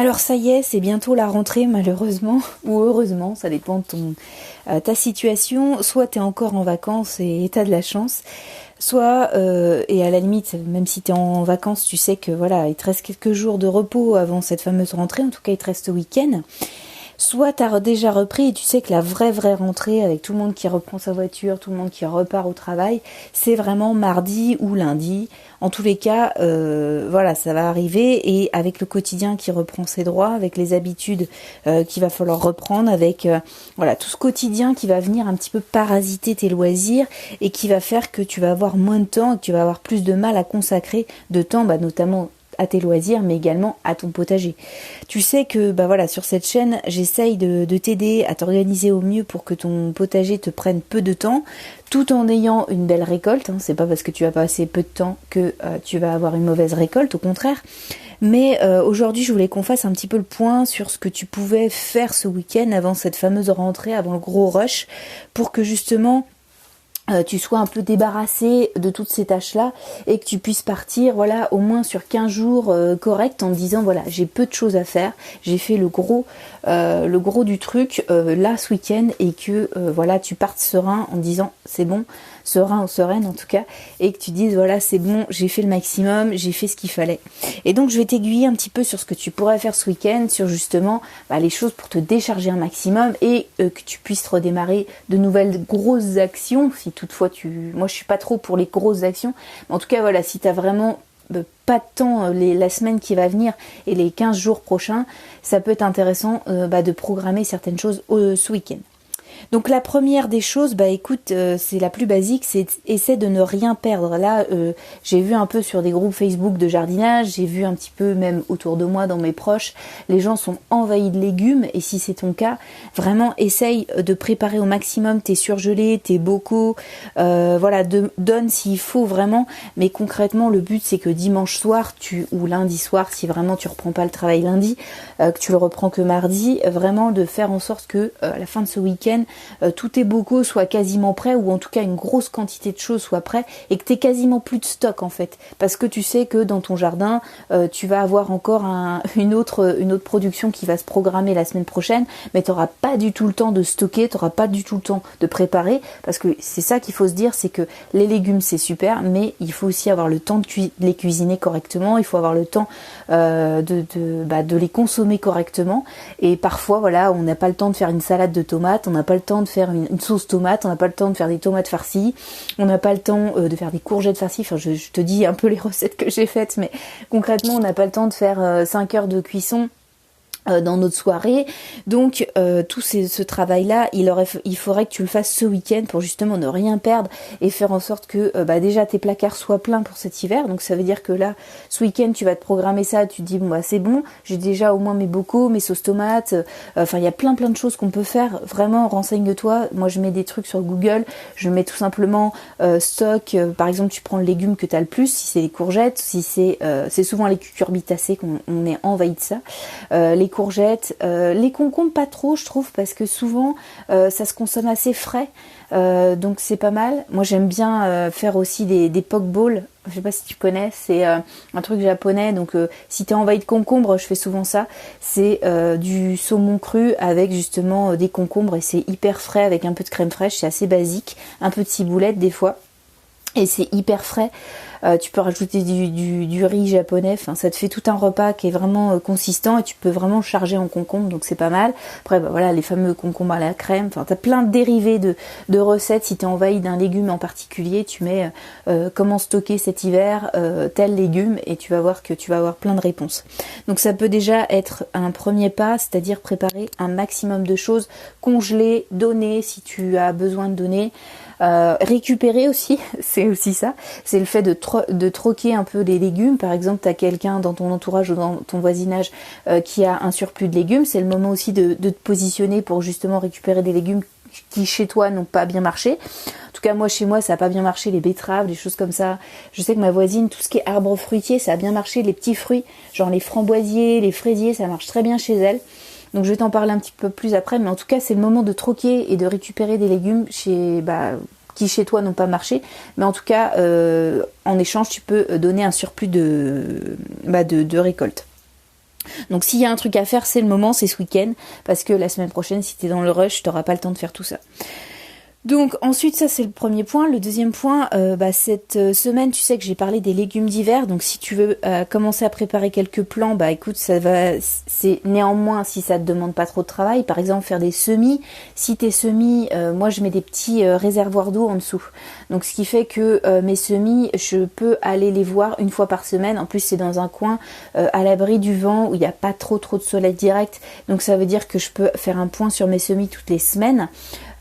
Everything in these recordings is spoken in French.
Alors ça y est, c'est bientôt la rentrée malheureusement, ou heureusement, ça dépend de ta situation. Soit t'es encore en vacances et t'as de la chance, soit, et à la limite, même si t'es en vacances, tu sais que voilà, il te reste quelques jours de repos avant cette fameuse rentrée, en tout cas il te reste le week-end. Soit t'as déjà repris et tu sais que la vraie rentrée avec tout le monde qui reprend sa voiture, tout le monde qui repart au travail, c'est vraiment mardi ou lundi. En tous les cas, voilà, ça va arriver et avec le quotidien qui reprend ses droits, avec les habitudes qu'il va falloir reprendre, avec voilà tout ce quotidien qui va venir un petit peu parasiter tes loisirs et qui va faire que tu vas avoir moins de temps et que tu vas avoir plus de mal à consacrer de temps, notamment à tes loisirs, mais également à ton potager. Tu sais que voilà, sur cette chaîne, j'essaye de t'aider à t'organiser au mieux pour que ton potager te prenne peu de temps, tout en ayant une belle récolte. C'est pas parce que tu vas passer peu de temps que tu vas avoir une mauvaise récolte, au contraire. Mais aujourd'hui, je voulais qu'on fasse un petit peu le point sur ce que tu pouvais faire ce week-end avant cette fameuse rentrée, avant le gros rush, pour que justement tu sois un peu débarrassé de toutes ces tâches-là et que tu puisses partir, voilà, au moins sur 15 jours corrects en te disant, voilà, j'ai peu de choses à faire, j'ai fait le gros du truc là ce week-end et que voilà, tu partes serein en te disant, c'est bon, serein ou sereine en tout cas, et que tu dises, voilà, c'est bon, j'ai fait le maximum, j'ai fait ce qu'il fallait. Et donc, je vais t'aiguiller un petit peu sur ce que tu pourrais faire ce week-end, sur justement les choses pour te décharger un maximum et que tu puisses redémarrer de nouvelles grosses actions, si toutefois moi je suis pas trop pour les grosses actions, mais en tout cas voilà, si tu as vraiment pas de temps la semaine qui va venir et les 15 jours prochains, ça peut être intéressant de programmer certaines choses ce week-end. Donc la première des choses, écoute, c'est la plus basique, c'est essaie de ne rien perdre. Là, j'ai vu un peu sur des groupes Facebook de jardinage, j'ai vu un petit peu même autour de moi, dans mes proches, les gens sont envahis de légumes et si c'est ton cas, vraiment essaye de préparer au maximum tes surgelés, tes bocaux, voilà, donne s'il faut vraiment, mais concrètement le but c'est que dimanche soir ou lundi soir, si vraiment tu reprends pas le travail lundi, que tu le reprends que mardi, vraiment de faire en sorte que à la fin de ce week-end, tous tes bocaux soient quasiment prêts ou en tout cas une grosse quantité de choses soit prêt et que tu aies quasiment plus de stock en fait, parce que tu sais que dans ton jardin tu vas avoir encore une autre production qui va se programmer la semaine prochaine, mais tu n'auras pas du tout le temps de stocker, tu n'auras pas du tout le temps de préparer, parce que c'est ça qu'il faut se dire, c'est que les légumes c'est super, mais il faut aussi avoir le temps de les cuisiner correctement, il faut avoir le temps de les consommer correctement, et parfois voilà, on n'a pas le temps de faire une salade de tomates, on n'a pas le temps de faire une sauce tomate, on n'a pas le temps de faire des tomates farcies, on n'a pas le temps de faire des courgettes farcies, enfin je te dis un peu les recettes que j'ai faites, mais concrètement on n'a pas le temps de faire 5 heures de cuisson dans notre soirée, donc tout ce travail-là, il faudrait que tu le fasses ce week-end pour justement ne rien perdre et faire en sorte que déjà tes placards soient pleins pour cet hiver. Donc ça veut dire que là, ce week-end, tu vas te programmer ça, tu te dis bon c'est bon, j'ai déjà au moins mes bocaux, mes sauces tomates, enfin il y a plein de choses qu'on peut faire. Vraiment, renseigne-toi. Moi je mets des trucs sur Google, je mets tout simplement stock, par exemple tu prends le légume que tu as le plus, si c'est les courgettes, si c'est souvent les cucurbitacées qu'on est envahi de ça, les courgettes, les concombres pas trop je trouve, parce que souvent ça se consomme assez frais, donc c'est pas mal. Moi j'aime bien faire aussi des poke balls, je sais pas si tu connais, c'est un truc japonais, donc si t'es envahi de concombres, je fais souvent ça, c'est du saumon cru avec justement des concombres et c'est hyper frais avec un peu de crème fraîche, c'est assez basique, un peu de ciboulette des fois et c'est hyper frais. Tu peux rajouter du riz japonais, enfin ça te fait tout un repas qui est vraiment consistant et tu peux vraiment charger en concombre, donc c'est pas mal. Après voilà, les fameux concombres à la crème, enfin t'as plein de dérivés de recettes. Si t'es envahi d'un légume en particulier, tu mets comment stocker cet hiver tel légume et tu vas voir que tu vas avoir plein de réponses. Donc ça peut déjà être un premier pas, c'est-à-dire préparer un maximum de choses, congeler, donner si tu as besoin de donner. Récupérer aussi, c'est aussi ça, c'est le fait de troquer un peu les légumes. Par exemple, tu as quelqu'un dans ton entourage ou dans ton voisinage qui a un surplus de légumes, c'est le moment aussi de te positionner pour justement récupérer des légumes qui chez toi n'ont pas bien marché. En tout cas moi chez moi ça a pas bien marché, les betteraves, des choses comme ça. Je sais que ma voisine, tout ce qui est arbres fruitiers, ça a bien marché, les petits fruits, genre les framboisiers, les fraisiers, ça marche très bien chez elle. Donc je vais t'en parler un petit peu plus après, mais en tout cas c'est le moment de troquer et de récupérer des légumes qui chez toi n'ont pas marché, mais en tout cas en échange tu peux donner un surplus de récolte. Donc s'il y a un truc à faire, c'est le moment, c'est ce week-end, parce que la semaine prochaine, si t'es dans le rush, t'auras pas le temps de faire tout ça. Donc ensuite, ça c'est le premier point. Le deuxième point, cette semaine, tu sais que j'ai parlé des légumes d'hiver. Donc si tu veux commencer à préparer quelques plants, bah écoute, ça va. C'est néanmoins si ça te demande pas trop de travail. Par exemple, faire des semis. Si tes semis, moi je mets des petits réservoirs d'eau en dessous. Donc ce qui fait que mes semis, je peux aller les voir une fois par semaine. En plus, c'est dans un coin à l'abri du vent où il n'y a pas trop de soleil direct. Donc ça veut dire que je peux faire un point sur mes semis toutes les semaines.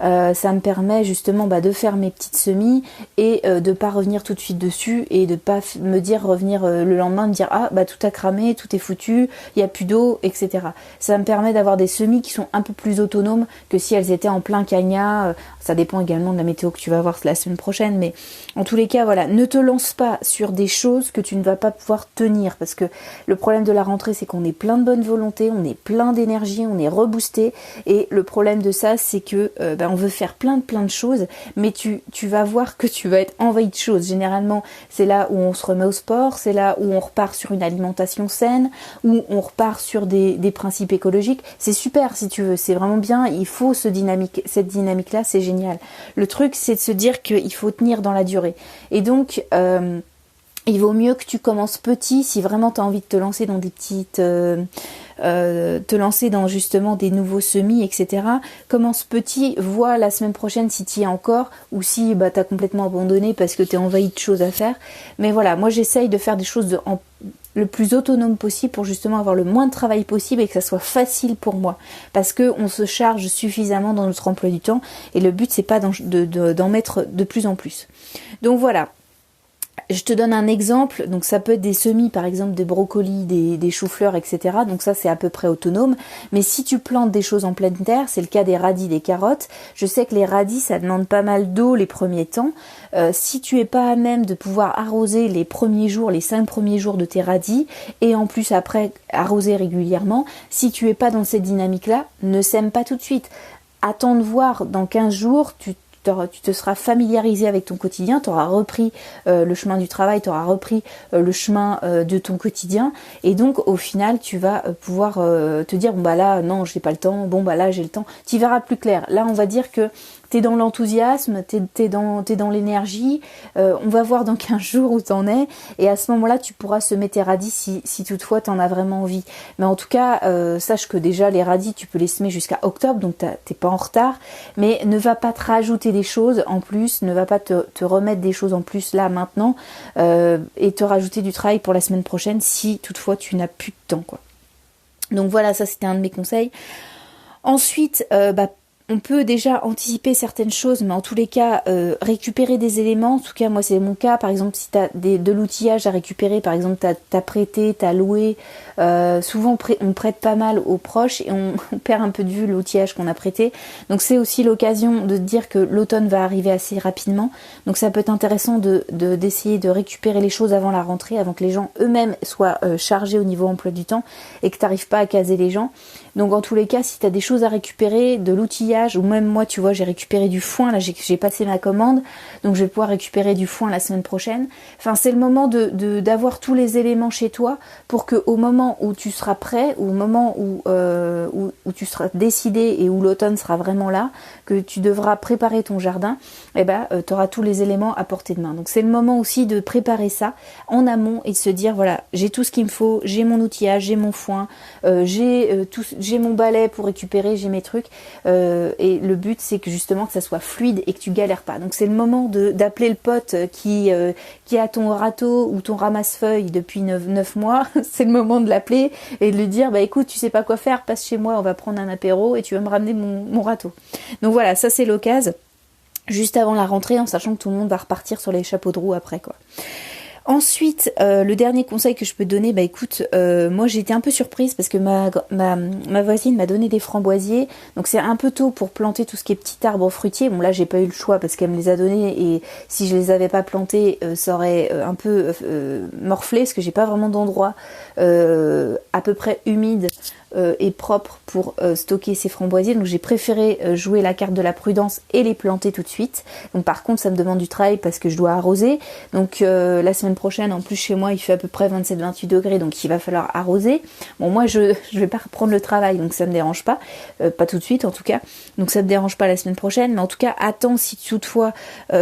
Ça me permet justement de faire mes petites semis et de pas revenir tout de suite dessus et de pas me revenir le lendemain me dire tout a cramé, tout est foutu, il y a plus d'eau, etc. Ça me permet d'avoir des semis qui sont un peu plus autonomes que si elles étaient en plein cagnat. Ça dépend également de la météo que tu vas voir la semaine prochaine, mais en tous les cas, voilà, ne te lance pas sur des choses que tu ne vas pas pouvoir tenir, parce que le problème de la rentrée, c'est qu'on est plein de bonne volonté, on est plein d'énergie, on est reboosté, et le problème de ça, c'est que on veut faire plein de choses, mais tu vas voir que tu vas être envahi de choses. Généralement, c'est là où on se remet au sport, c'est là où on repart sur une alimentation saine, où on repart sur des principes écologiques. C'est super si tu veux, c'est vraiment bien, il faut cette dynamique-là, c'est génial. Le truc, c'est de se dire qu'il faut tenir dans la durée. Et donc, il vaut mieux que tu commences petit si vraiment tu as envie de te lancer dans des petites... te lancer dans justement des nouveaux semis, etc. Commence petit, vois la semaine prochaine si tu y es encore, ou si tu as complètement abandonné parce que tu es envahi de choses à faire. Mais voilà, moi j'essaye de faire des choses le plus autonome possible pour justement avoir le moins de travail possible et que ça soit facile pour moi, parce que on se charge suffisamment dans notre emploi du temps et le but c'est pas d'en mettre de plus en plus. Donc voilà. Je te donne un exemple, donc ça peut être des semis par exemple de brocolis, des choux-fleurs, etc. Donc ça c'est à peu près autonome. Mais si tu plantes des choses en pleine terre, c'est le cas des radis, des carottes. Je sais que les radis ça demande pas mal d'eau les premiers temps. Si tu es pas à même de pouvoir arroser les premiers jours, les 5 premiers jours de tes radis, et en plus après arroser régulièrement, si tu es pas dans cette dynamique-là, ne sème pas tout de suite. Attends de voir dans 15 jours, tu te seras familiarisé avec ton quotidien, tu auras repris le chemin du travail, tu auras repris le chemin de ton quotidien, et donc au final tu vas pouvoir te dire là non j'ai pas le temps, là j'ai le temps, tu verras plus clair. Là on va dire que t'es dans l'enthousiasme, t'es dans l'énergie, on va voir dans 15 jours où t'en es, et à ce moment-là tu pourras semer tes radis si toutefois t'en as vraiment envie. Mais en tout cas, sache que déjà les radis tu peux les semer jusqu'à octobre, donc t'es pas en retard, mais ne va pas te rajouter des choses en plus, ne va pas te remettre des choses en plus là maintenant, et te rajouter du travail pour la semaine prochaine si toutefois tu n'as plus de temps, quoi. Donc voilà, ça c'était un de mes conseils. Ensuite, on peut déjà anticiper certaines choses, mais en tous les cas, récupérer des éléments. En tout cas, moi, c'est mon cas. Par exemple, si tu as de l'outillage à récupérer, par exemple, t'as prêté, t'as loué. Souvent, on prête pas mal aux proches et on perd un peu de vue l'outillage qu'on a prêté. Donc, c'est aussi l'occasion de te dire que l'automne va arriver assez rapidement. Donc, ça peut être intéressant d'essayer de récupérer les choses avant la rentrée, avant que les gens eux-mêmes soient chargés au niveau emploi du temps et que tu n'arrives pas à caser les gens. Donc, en tous les cas, si tu as des choses à récupérer, de l'outillage, ou même moi tu vois j'ai récupéré du foin, là j'ai passé ma commande, donc je vais pouvoir récupérer du foin la semaine prochaine. Enfin c'est le moment d'avoir tous les éléments chez toi pour que au moment où tu seras prêt, ou au moment où tu seras décidé et où l'automne sera vraiment là, que tu devras préparer ton jardin, tu auras tous les éléments à portée de main. Donc c'est le moment aussi de préparer ça en amont et de se dire voilà, j'ai tout ce qu'il me faut, j'ai mon outillage, j'ai mon foin, j'ai mon balai pour récupérer, j'ai mes trucs, et le but c'est que justement que ça soit fluide et que tu galères pas. Donc c'est le moment d'appeler le pote qui a ton râteau ou ton ramasse-feuille depuis 9 mois. C'est le moment de l'appeler et de lui dire écoute, tu sais pas quoi faire, passe chez moi, on va prendre un apéro et tu vas me ramener mon râteau. Donc voilà, ça c'est l'occasion juste avant la rentrée, en sachant que tout le monde va repartir sur les chapeaux de roue après, quoi. Ensuite, le dernier conseil que je peux te donner, écoute, moi j'ai été un peu surprise parce que ma voisine m'a donné des framboisiers, donc c'est un peu tôt pour planter tout ce qui est petit arbre fruitier. Bon là j'ai pas eu le choix parce qu'elle me les a donnés, et si je les avais pas plantés, ça aurait un peu morflé, parce que j'ai pas vraiment d'endroit à peu près humide et propre pour stocker ces framboisiers. Donc j'ai préféré jouer la carte de la prudence et les planter tout de suite. Donc par contre ça me demande du travail parce que je dois arroser. Donc la semaine prochaine, en plus chez moi il fait à peu près 27-28 degrés, donc il va falloir arroser. Bon, moi je vais pas reprendre le travail, donc ça me dérange pas. Pas tout de suite en tout cas. Donc ça me dérange pas la semaine prochaine. Mais en tout cas, attends si toutefois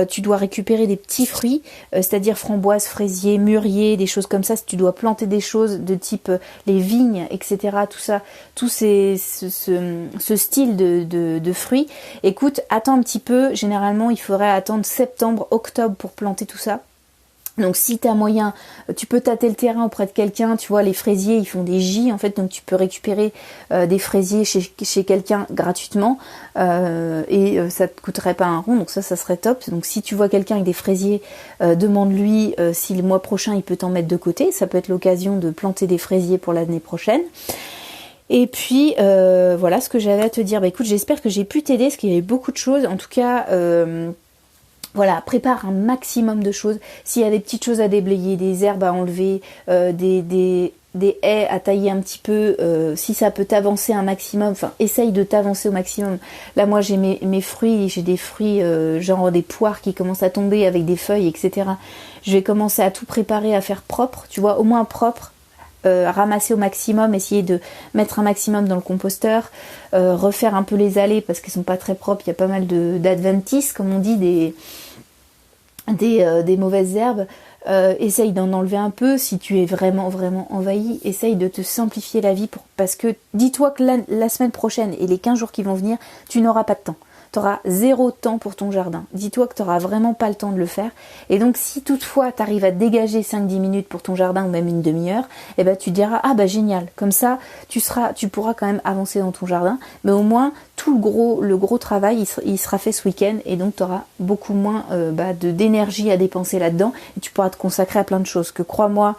tu dois récupérer des petits fruits, c'est-à-dire framboises, fraisiers, mûriers, des choses comme ça. Si tu dois planter des choses de type les vignes, etc. Tout ça, ce style de fruits. Écoute, attends un petit peu. Généralement, il faudrait attendre septembre, octobre pour planter tout ça. Donc si tu as moyen, tu peux tâter le terrain auprès de quelqu'un, tu vois, les fraisiers, ils font des gîtes en fait, donc tu peux récupérer des fraisiers chez quelqu'un gratuitement et ça te coûterait pas un rond, donc ça serait top. Donc si tu vois quelqu'un avec des fraisiers, demande-lui si le mois prochain il peut t'en mettre de côté, ça peut être l'occasion de planter des fraisiers pour l'année prochaine. Et puis voilà ce que j'avais à te dire. Bah écoute, j'espère que j'ai pu t'aider, parce qu'il y avait beaucoup de choses, en tout cas... Voilà, prépare un maximum de choses. S'il y a des petites choses à déblayer, des herbes à enlever, des haies à tailler un petit peu, si ça peut t'avancer un maximum, enfin essaye de t'avancer au maximum. Là moi j'ai mes fruits, j'ai des fruits genre des poires qui commencent à tomber avec des feuilles, etc. Je vais commencer à tout préparer, à faire propre, tu vois, au moins propre. Ramasser au maximum, essayer de mettre un maximum dans le composteur, refaire un peu les allées parce qu'elles sont pas très propres, il y a pas mal d'adventices, comme on dit, des mauvaises herbes. Essaye d'en enlever un peu. Si tu es vraiment envahi, essaye de te simplifier la vie parce que dis-toi que la semaine prochaine et les 15 jours qui vont venir, tu n'auras pas de temps. Tu auras 0 temps pour ton jardin. Dis-toi que tu n'auras vraiment pas le temps de le faire. Et donc, si toutefois tu arrives à dégager 5-10 minutes pour ton jardin ou même une demi-heure, eh ben, tu te diras, ah bah génial, comme ça, tu pourras quand même avancer dans ton jardin. Mais au moins, tout le gros travail, il sera fait ce week-end. Et donc, tu auras beaucoup moins d'énergie à dépenser là-dedans. Et tu pourras te consacrer à plein de choses. Que crois-moi,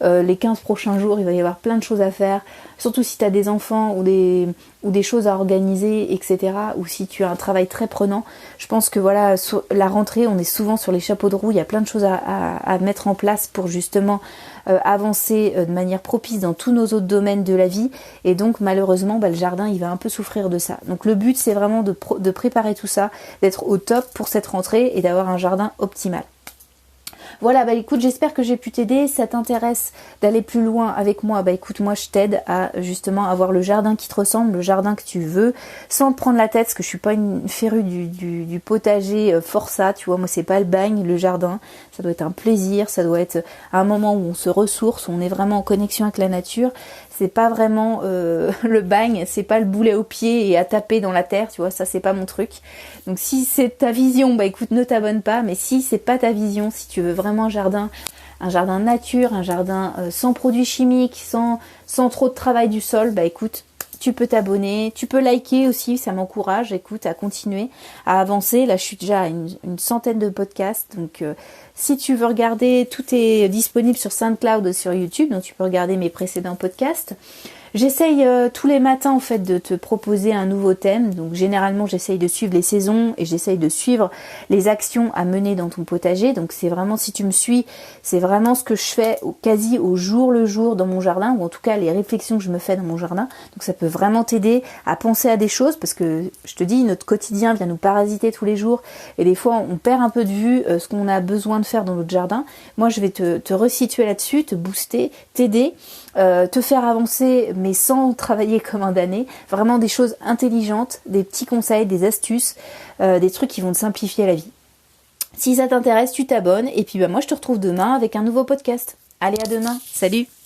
les 15 prochains jours, il va y avoir plein de choses à faire, surtout si tu as des enfants ou des choses à organiser, etc. Ou si tu as un travail très prenant. Je pense que voilà, sur la rentrée, on est souvent sur les chapeaux de roue, il y a plein de choses à mettre en place pour justement avancer de manière propice dans tous nos autres domaines de la vie. Et donc malheureusement, le jardin, il va un peu souffrir de ça. Donc le but, c'est vraiment de préparer tout ça, d'être au top pour cette rentrée et d'avoir un jardin optimal. Voilà, écoute, j'espère que j'ai pu t'aider. Si ça t'intéresse d'aller plus loin avec moi, écoute, moi je t'aide à justement avoir le jardin qui te ressemble, le jardin que tu veux, sans te prendre la tête, parce que je suis pas une férue du potager forçat, tu vois, moi c'est pas le bagne, le jardin, ça doit être un plaisir, ça doit être un moment où on se ressource, où on est vraiment en connexion avec la nature. C'est pas vraiment le bagne, c'est pas le boulet au pied et à taper dans la terre, tu vois, ça c'est pas mon truc. Donc si c'est ta vision, écoute, ne t'abonne pas, mais si c'est pas ta vision, si tu veux vraiment un jardin nature, un jardin sans produits chimiques, sans trop de travail du sol, écoute, tu peux t'abonner, tu peux liker aussi, ça m'encourage, écoute, à continuer, à avancer. Là, je suis déjà à une centaine de podcasts, donc si tu veux regarder, tout est disponible sur SoundCloud, sur YouTube, donc tu peux regarder mes précédents podcasts. J'essaye tous les matins en fait de te proposer un nouveau thème, donc généralement j'essaye de suivre les saisons et j'essaye de suivre les actions à mener dans ton potager, donc c'est vraiment, si tu me suis, c'est vraiment ce que je fais quasi au jour le jour dans mon jardin, ou en tout cas les réflexions que je me fais dans mon jardin, donc ça peut vraiment t'aider à penser à des choses, parce que je te dis, notre quotidien vient nous parasiter tous les jours, et des fois on perd un peu de vue ce qu'on a besoin de faire dans notre jardin. Moi je vais te resituer là-dessus, te booster, t'aider, te faire avancer, mais sans travailler comme un damné, vraiment des choses intelligentes, des petits conseils, des astuces, des trucs qui vont te simplifier la vie. Si ça t'intéresse, tu t'abonnes, et puis moi je te retrouve demain avec un nouveau podcast. Allez, à demain, salut!